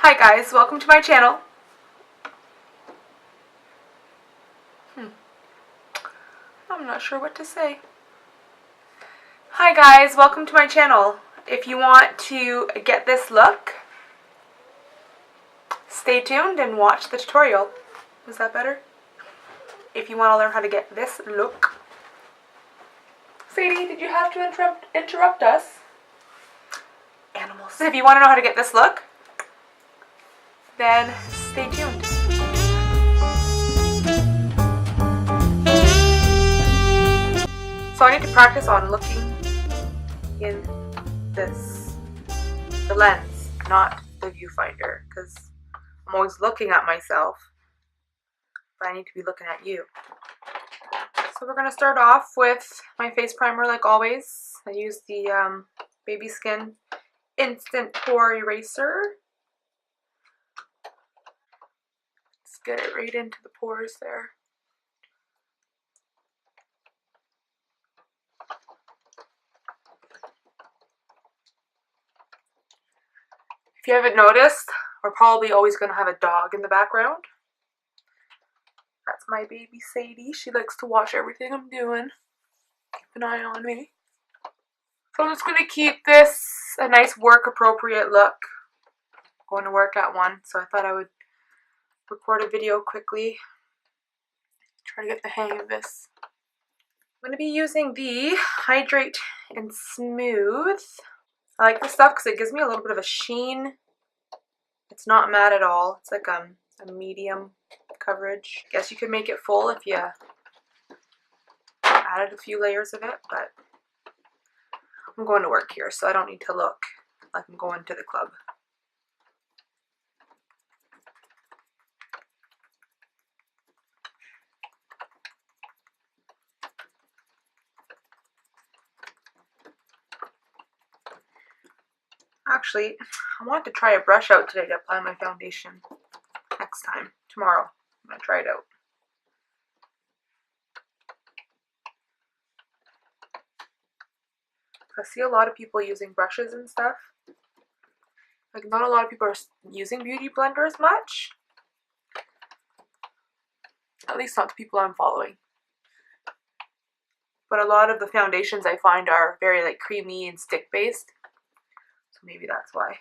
Hi guys, welcome to my channel. I'm not sure what to say. Hi guys, welcome to my channel. If you want to get this look, stay tuned and watch the tutorial. Is that better? If you want to learn how to get this look. Sadie, did you have to interrupt us? Animals. If you want to know how to get this look, then stay tuned. So I need to practice on looking in the lens, not the viewfinder, because I'm always looking at myself, but I need to be looking at you. So we're going to start off with my face primer like always. I use the Baby Skin Instant Pore Eraser. Let's get it right into the pores there. If you haven't noticed, we're probably always going to have a dog in the background. That's my baby Sadie. She likes to watch everything I'm doing. Keep an eye on me. So I'm just going to keep this a nice work appropriate look. I'm going to work at 1, so I thought I would record a video quickly. Try to get the hang of this. I'm going to be using the Hydrate and Smooth. I like this stuff because it gives me a little bit of a sheen. It's not matte at all. It's like a medium coverage. Guess you could make it full if you added a few layers of it, but I'm going to work here, so I don't need to look like I'm going to the club. Actually, I want to try a brush out today to apply my foundation next time. Tomorrow, I'm going to try it out. I see a lot of people using brushes and stuff. Like, not a lot of people are using beauty blenders much. At least not the people I'm following. But a lot of the foundations I find are very like creamy and stick based. So maybe that's why.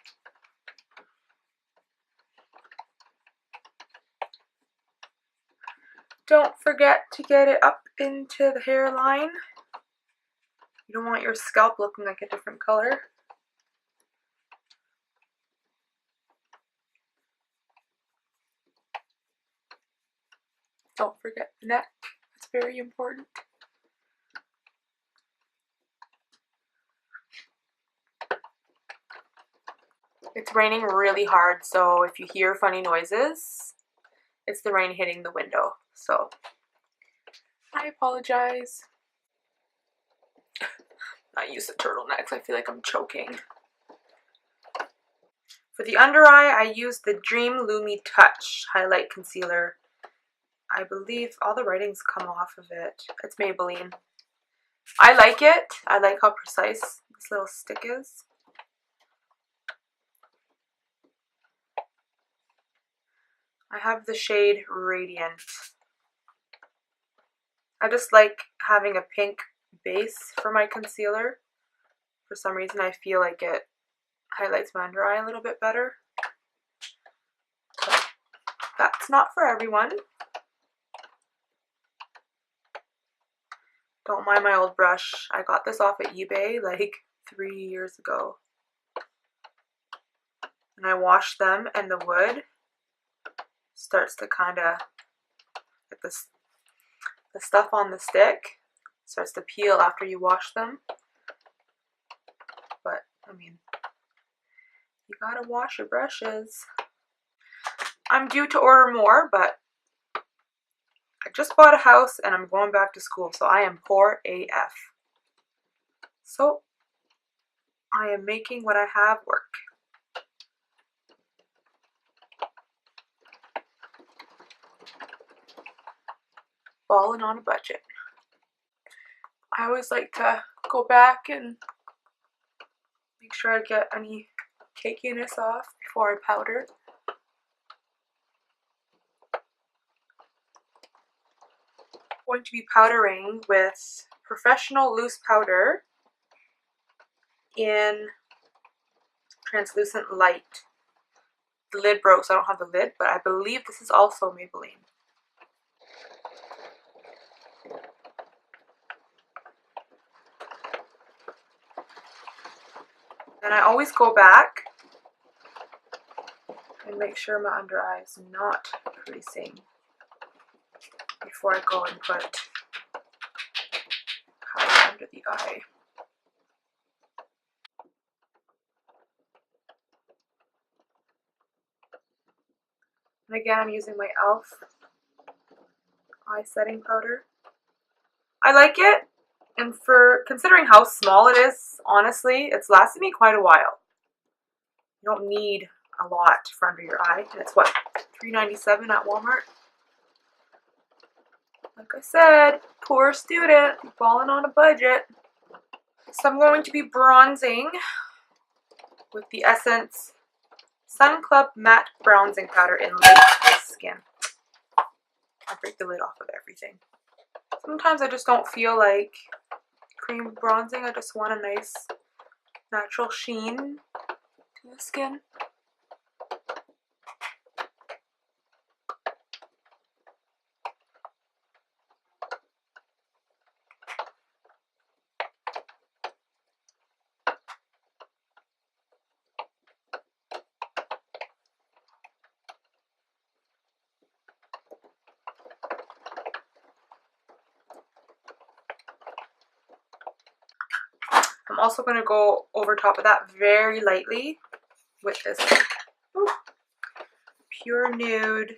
Don't forget to get it up into the hairline. You don't want your scalp looking like a different color. Don't forget the neck. It's very important. It's raining really hard, so if you hear funny noises, it's the rain hitting the window. So I apologize. Not used to turtlenecks. I feel like I'm choking. For the under eye, I use the Dreamlumi Touch Highlight Concealer. I believe all the writings come off of it. It's Maybelline. I like it. I like how precise this little stick is. I have the shade Radiant. I just like having a pink base for my concealer. For some reason I feel like it highlights my under eye a little bit better. But that's not for everyone. Don't mind my old brush. I got this off at eBay like 3 years ago. And I washed them and the wood starts to kind of, like the stuff on the stick starts to peel after you wash them. But, I mean, you gotta wash your brushes. I'm due to order more, but I just bought a house and I'm going back to school, so I am poor AF. So, I am making what I have work. Balling on a budget. I always like to go back and make sure I get any cakiness off before I powder. going to be powdering with Professional Loose Powder in Translucent Light. The lid broke, so I don't have the lid, but I believe this is also Maybelline. And I always go back and make sure my under eye is not creasing before I go and put powder under the eye. And again, I'm using my E.L.F. eye setting powder. I like it, and for considering how small it is, honestly, it's lasted me quite a while. You don't need a lot for under your eye, and it's what, $3.97 at Walmart? Like I said, poor student, falling on a budget. So I'm going to be bronzing with the Essence Sun Club Matte Bronzing Powder in Light Skin. I break the lid off of everything. Sometimes I just don't feel like cream bronzing. I just want a nice natural sheen to the skin. I'm also going to go over top of that very lightly with this Pure Nude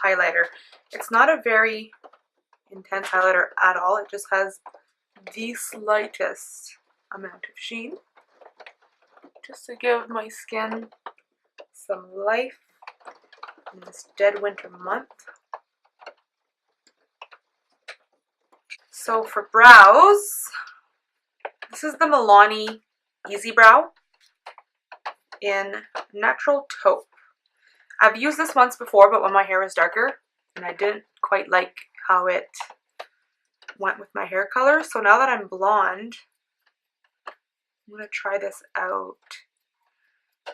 highlighter. It's not a very intense highlighter at all. It just has the slightest amount of sheen, just to give my skin some life in this dead winter month. So for brows, this is the Milani Easy Brow in Natural Taupe. I've used this once before, but when my hair was darker, and I didn't quite like how it went with my hair color. So now that I'm blonde, I'm going to try this out.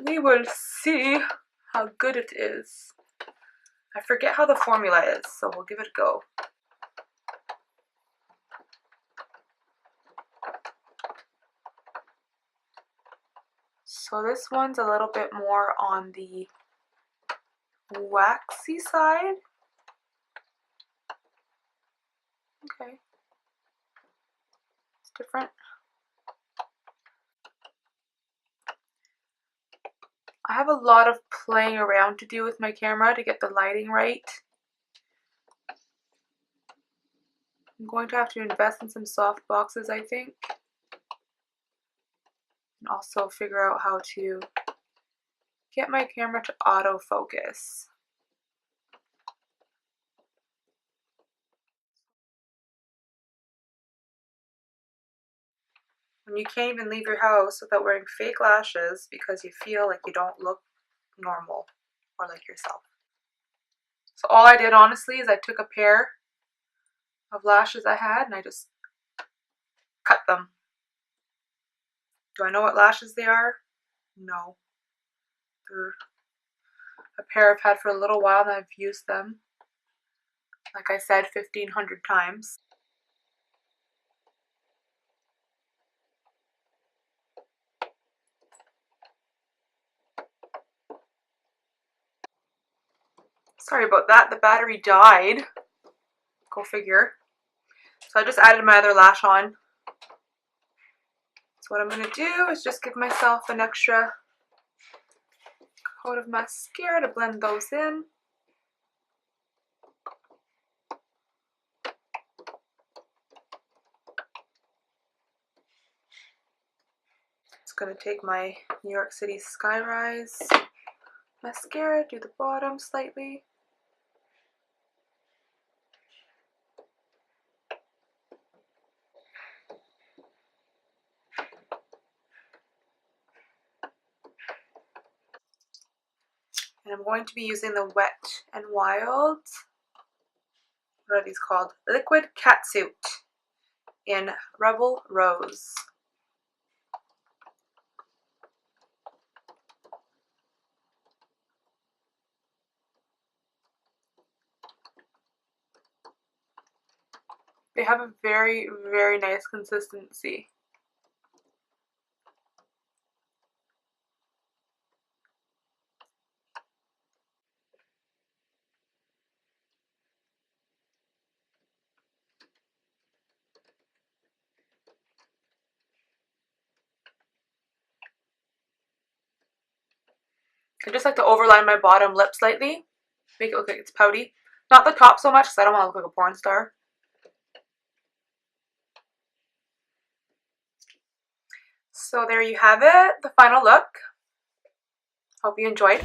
We will see how good it is. I forget how the formula is, so we'll give it a go. So this one's a little bit more on the waxy side. Okay. It's different. I have a lot of playing around to do with my camera to get the lighting right. I'm going to have to invest in some soft boxes, I think. And also figure out how to get my camera to autofocus. When you can't even leave your house without wearing fake lashes because you feel like you don't look normal or like yourself. So all I did honestly is I took a pair of lashes I had and I just cut them. Do I know what lashes they are? No. They're a pair I've had for a little while and I've used them, like I said, 1,500 times. Sorry about that, the battery died. Go figure. So I just added my other lash on. So what I'm going to do is just give myself an extra coat of mascara to blend those in. Just going to take my New York City Skyrise mascara, do the bottom slightly. And I'm going to be using the Wet n Wild what are these called? Liquid Catsuit in Rebel Rose. They have a very, very nice consistency. I just like to overline my bottom lip slightly, make it look like it's pouty. Not the top so much because I don't want to look like a porn star. So there you have it, the final look. Hope you enjoyed.